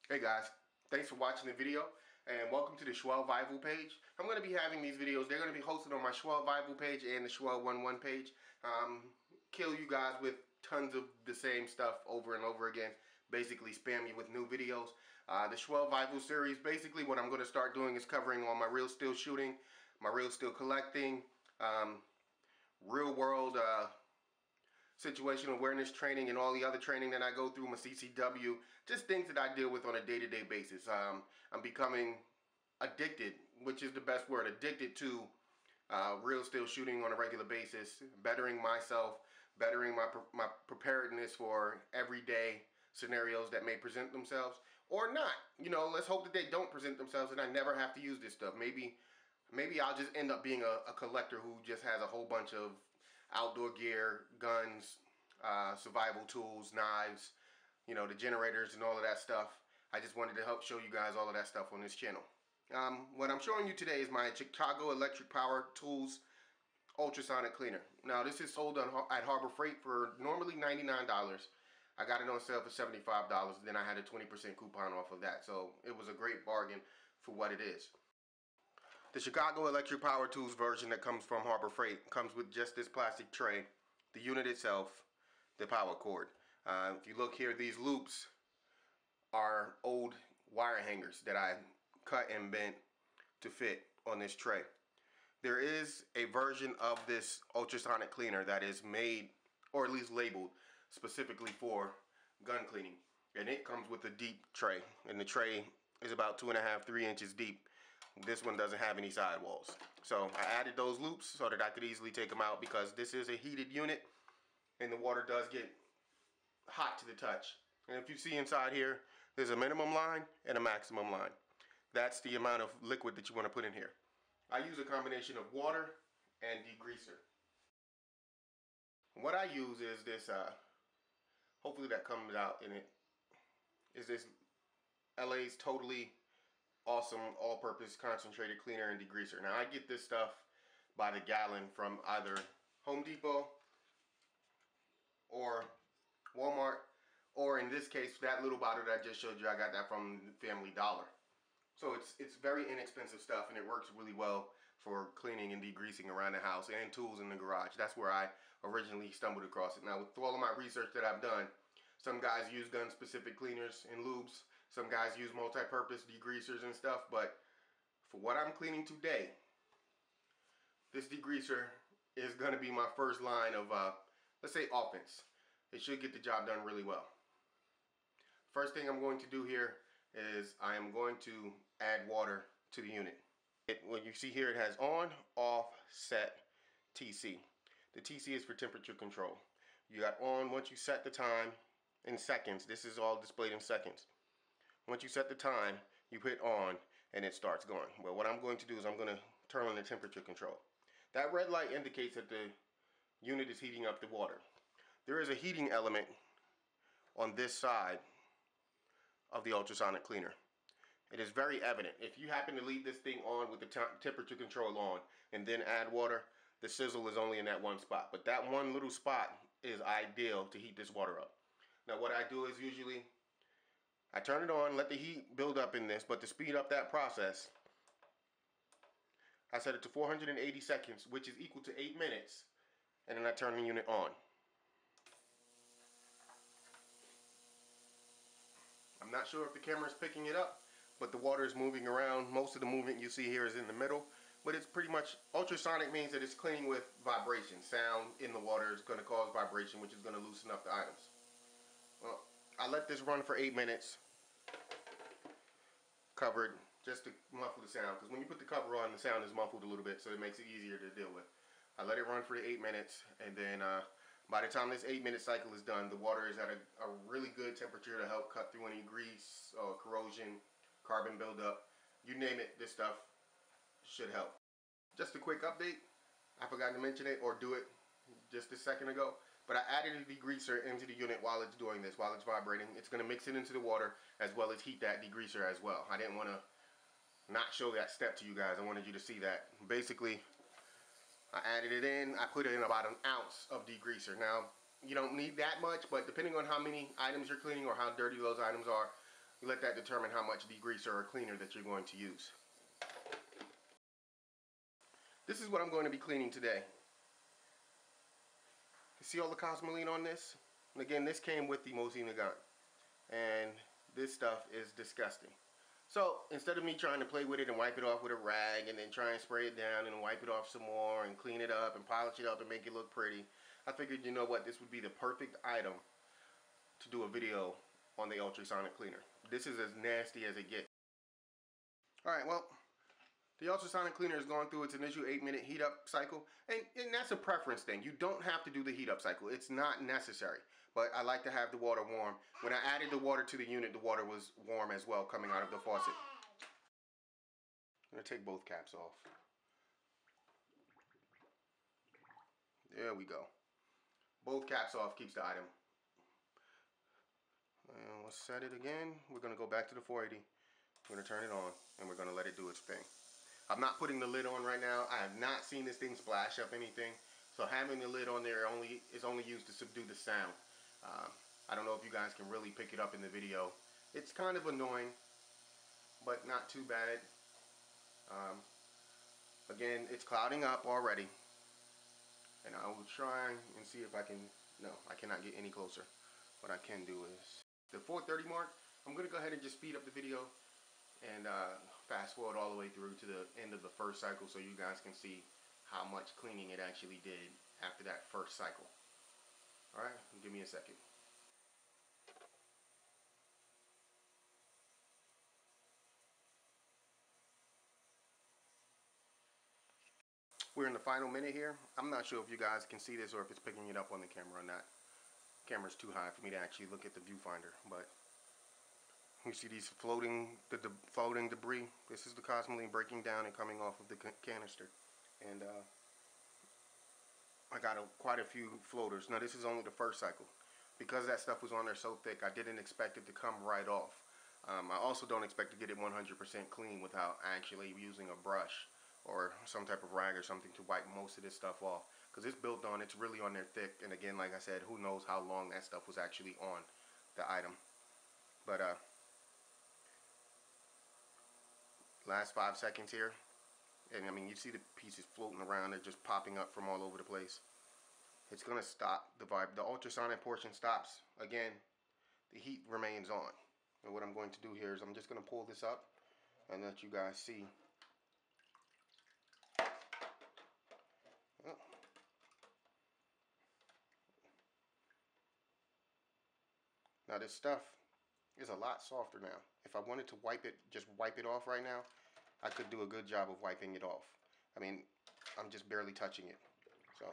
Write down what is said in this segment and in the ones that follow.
Hey guys, thanks for watching the video and welcome to the Schwell page. I'm going to be having these videos, they're going to be hosted on my Schwell page and the Schwell11 page. Kill you guys with tons of the same stuff over and over again. Basically spam you with new videos. The Schwell series, basically what I'm going to start doing is covering all my real steel shooting, my real steel collecting, real world situational awareness training and all the other training that I go through, my CCW, just things that I deal with on a day-to-day basis. I'm becoming addicted, which is the best word, addicted to real steel shooting on a regular basis, bettering myself, bettering my preparedness for everyday scenarios that may present themselves or not. You know, let's hope that they don't present themselves and I never have to use this stuff. Maybe I'll just end up being a collector who just has a whole bunch of outdoor gear, guns, survival tools, knives, you know, the generators and all of that stuff. I just wanted to help show you guys all of that stuff on this channel. What I'm showing you today is my Chicago Electric Power Tools Ultrasonic Cleaner. Now this is sold at Harbor Freight for normally $99. I got it on sale for $75, then I had a 20% coupon off of that. So it was a great bargain for what it is. The Chicago Electric Power Tools version that comes from Harbor Freight comes with just this plastic tray, the unit itself, the power cord. If you look here, these loops are old wire hangers that I cut and bent to fit on this tray. There is a version of this ultrasonic cleaner that is made, or at least labeled, specifically for gun cleaning. And it comes with a deep tray. And the tray is about 2.5 to 3 inches deep. This one doesn't have any sidewalls. So I added those loops so that I could easily take them out because this is a heated unit and the water does get hot to the touch. And if you see inside here, there's a minimum line and a maximum line. That's the amount of liquid that you want to put in here. I use a combination of water and degreaser. What I use is this, hopefully that comes out in it, is this LA's Totally Awesome all-purpose concentrated cleaner and degreaser. Now I get this stuff by the gallon from either Home Depot or Walmart, or in this case that little bottle that I just showed you, I got that from Family Dollar. So it's very inexpensive stuff and it works really well for cleaning and degreasing around the house and tools in the garage. That's where I originally stumbled across it. Now with all of my research that I've done, some guys use gun specific cleaners and lubes. Some guys use multi-purpose degreasers and stuff, but for what I'm cleaning today, this degreaser is going to be my first line of, let's say, offense. It should get the job done really well. First thing I'm going to do here is I am going to add water to the unit. What you see here, it has on, off, set, TC. The TC is for temperature control. You got on once you set the time in seconds. This is all displayed in seconds. Once you set the time, you hit on and it starts going. Well, what I'm going to do is I'm going to turn on the temperature control. That red light indicates that the unit is heating up the water. There is a heating element on this side of the ultrasonic cleaner. It is very evident. If you happen to leave this thing on with the temperature control on and then add water, the sizzle is only in that one spot. But that one little spot is ideal to heat this water up. Now what I do is usually I turn it on, let the heat build up in this, but to speed up that process, I set it to 480 seconds, which is equal to 8 minutes, and then I turn the unit on. I'm not sure if the camera is picking it up, but the water is moving around. Most of the movement you see here is in the middle, but it's pretty much, ultrasonic means that it's cleaning with vibration. Sound in the water is going to cause vibration, which is going to loosen up the items. Well, I let this run for 8 minutes, covered, just to muffle the sound, because when you put the cover on, the sound is muffled a little bit, so it makes it easier to deal with. I let it run for 8 minutes, and then by the time this 8-minute cycle is done, the water is at a really good temperature to help cut through any grease, corrosion, carbon buildup. You name it, this stuff should help. Just a quick update, I forgot to mention it or do it just a second ago. But I added a degreaser into the unit while it's doing this, while it's vibrating. It's going to mix it into the water as well as heat that degreaser as well. I didn't want to not show that step to you guys. I wanted you to see that. Basically, I added it in. I put in about 1 ounce of degreaser. Now, you don't need that much, but depending on how many items you're cleaning or how dirty those items are, You let that determine how much degreaser or cleaner that you're going to use. This is what I'm going to be cleaning today. You see all the cosmoline on this? And again, this came with the Mosina gun. And this stuff is disgusting. So instead of me trying to play with it and wipe it off with a rag and then try and spray it down and wipe it off some more and clean it up and polish it up and make it look pretty, I figured, you know what, this would be the perfect item to do a video on the ultrasonic cleaner. This is as nasty as it gets. Alright, well, the ultrasonic cleaner has gone through its initial 8-minute heat up cycle, and that's a preference thing. You don't have to do the heat up cycle. It's not necessary, but I like to have the water warm. When I added the water to the unit, the water was warm as well coming out of the faucet. I'm going to take both caps off. There we go. Both caps off keeps the item. And let's set it again. We're going to go back to the 480. We're going to turn it on, and we're going to let it do its thing. I'm not putting the lid on right now. I have not seen this thing splash up anything. So having the lid on there is only used to subdue the sound. I don't know if you guys can really pick it up in the video. It's kind of annoying, but not too bad. Again, it's clouding up already. And I will try and see if I can... No, I cannot get any closer. What I can do is... The 4:30 mark, I'm going to go ahead and just speed up the video and fast forward all the way through to the end of the first cycle so you guys can see how much cleaning it actually did after that first cycle. Alright, give me a second. We're in the final minute here. I'm not sure if you guys can see this or if it's picking it up on the camera or not. The camera's too high for me to actually look at the viewfinder, but you see these floating debris. This is the cosmoline breaking down and coming off of the canister. And I got quite a few floaters. Now this is only the first cycle. Because that stuff was on there so thick, I didn't expect it to come right off. I also don't expect to get it 100% clean without actually using a brush or some type of rag or something to wipe most of this stuff off. Because it's built on, it's really on there thick. And again, like I said, who knows how long that stuff was actually on the item. But last 5 seconds here, and I mean, you see the pieces floating around, they're just popping up from all over the place. It's gonna stop the vibe. The ultrasonic portion stops. Again, the heat remains on. And what I'm going to do here is I'm just gonna pull this up and let you guys see. Oh. Now this stuff is a lot softer now. If I wanted to wipe it, just wipe it off right now, I could do a good job of wiping it off. I mean, I'm just barely touching it. So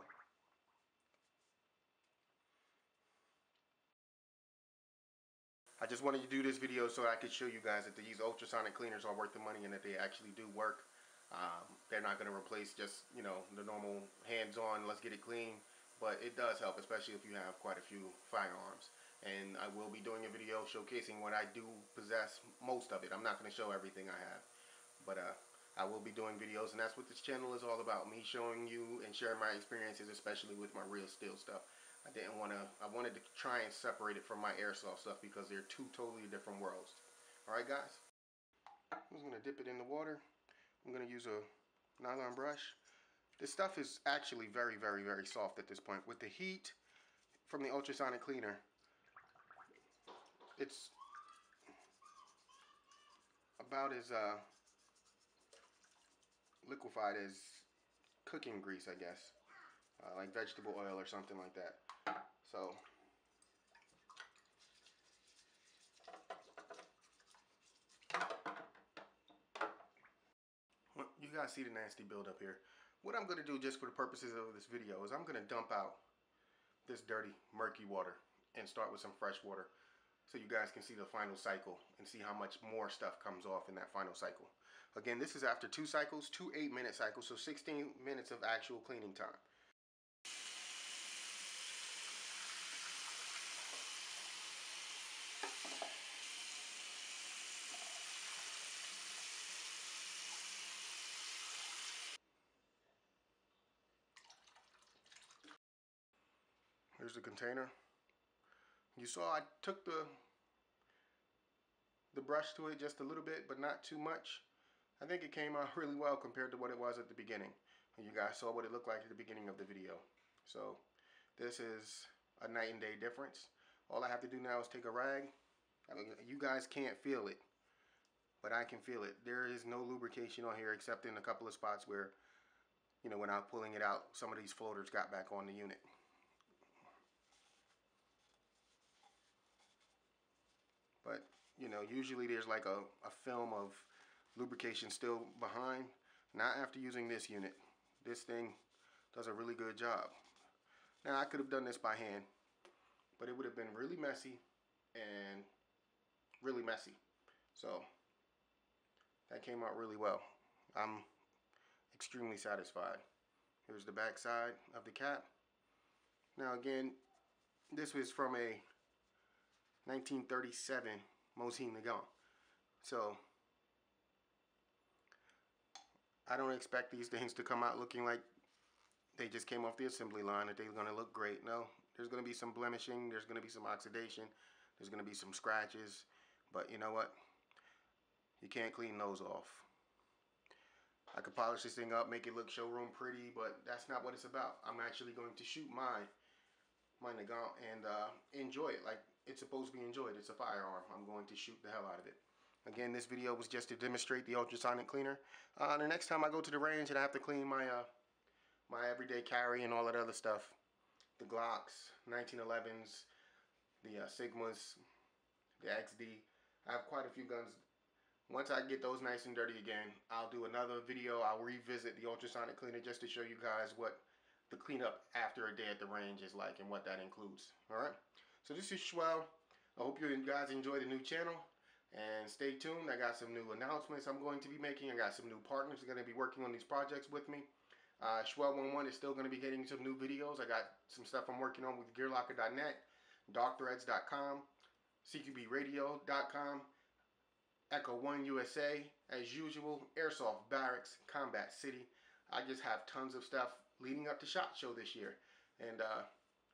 I just wanted to do this video so I could show you guys that these ultrasonic cleaners are worth the money and that they actually do work. They're not going to replace just, you know, the normal hands-on, let's get it clean. But it does help, especially if you have quite a few firearms. And I will be doing a video showcasing what I do possess, most of it. I'm not going to show everything I have. But I will be doing videos, and that's what this channel is all about. Me showing you and sharing my experiences, especially with my real steel stuff. I wanted to try and separate it from my airsoft stuff because they're two totally different worlds. Alright guys, I'm just going to dip it in the water. I'm going to use a nylon brush. This stuff is actually very, very, very soft at this point. With the heat from the ultrasonic cleaner, it's about as liquefied as cooking grease, I guess. Like vegetable oil or something like that. So you guys see the nasty buildup here. What I'm going to do just for the purposes of this video is I'm going to dump out this dirty, murky water and start with some fresh water so you guys can see the final cycle and see how much more stuff comes off in that final cycle. Again, this is after 2 cycles, 2 8-minute cycles, so 16 minutes of actual cleaning time. Here's the container. You saw I took the the brush to it just a little bit, but not too much. I think it came out really well compared to what it was at the beginning. And you guys saw what it looked like at the beginning of the video. So this is a night and day difference. All I have to do now is take a rag. I mean, you guys can't feel it, but I can feel it. There is no lubrication on here except in a couple of spots where, you know, when I was pulling it out, some of these floaters got back on the unit. But, you know, usually there's like a film of lubrication still behind. Not after using this unit. This thing does a really good job. Now, I could have done this by hand, but it would have been really messy and really messy. So, that came out really well. I'm extremely satisfied. Here's the back side of the cap. Now, again, this was from a 1937 Mosin Nagant. So, I don't expect these things to come out looking like they just came off the assembly line, that they're going to look great. No, there's going to be some blemishing, there's going to be some oxidation, there's going to be some scratches, but you know what? You can't clean those off. I could polish this thing up, make it look showroom pretty, but that's not what it's about. I'm actually going to shoot my Nagant and enjoy it like it's supposed to be enjoyed. It's a firearm. I'm going to shoot the hell out of it. Again, this video was just to demonstrate the ultrasonic cleaner. The next time I go to the range and I have to clean my my everyday carry and all that other stuff, the Glocks, 1911s, the Sigmas, the XD, I have quite a few guns. Once I get those nice and dirty again, I'll do another video. I'll revisit the ultrasonic cleaner just to show you guys what the cleanup after a day at the range is like and what that includes. Alright, so this is Schwell. I hope you guys enjoy the new channel. And stay tuned. I got some new announcements I'm going to be making. I got some new partners that are going to be working on these projects with me. Schwell11 is still going to be getting some new videos. I got some stuff I'm working on with gearlocker.net, darkthreads.com, cqbradio.com, Echo One USA, as usual, Airsoft Barracks, Combat City. I just have tons of stuff leading up to SHOT Show this year. And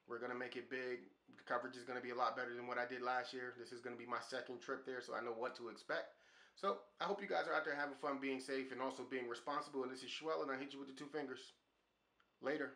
we're going to make it big. The coverage is going to be a lot better than what I did last year. This is going to be my second trip there, so I know what to expect. So, I hope you guys are out there having fun, being safe, and also being responsible. And this is Schwell, and I hit you with the two fingers. Later.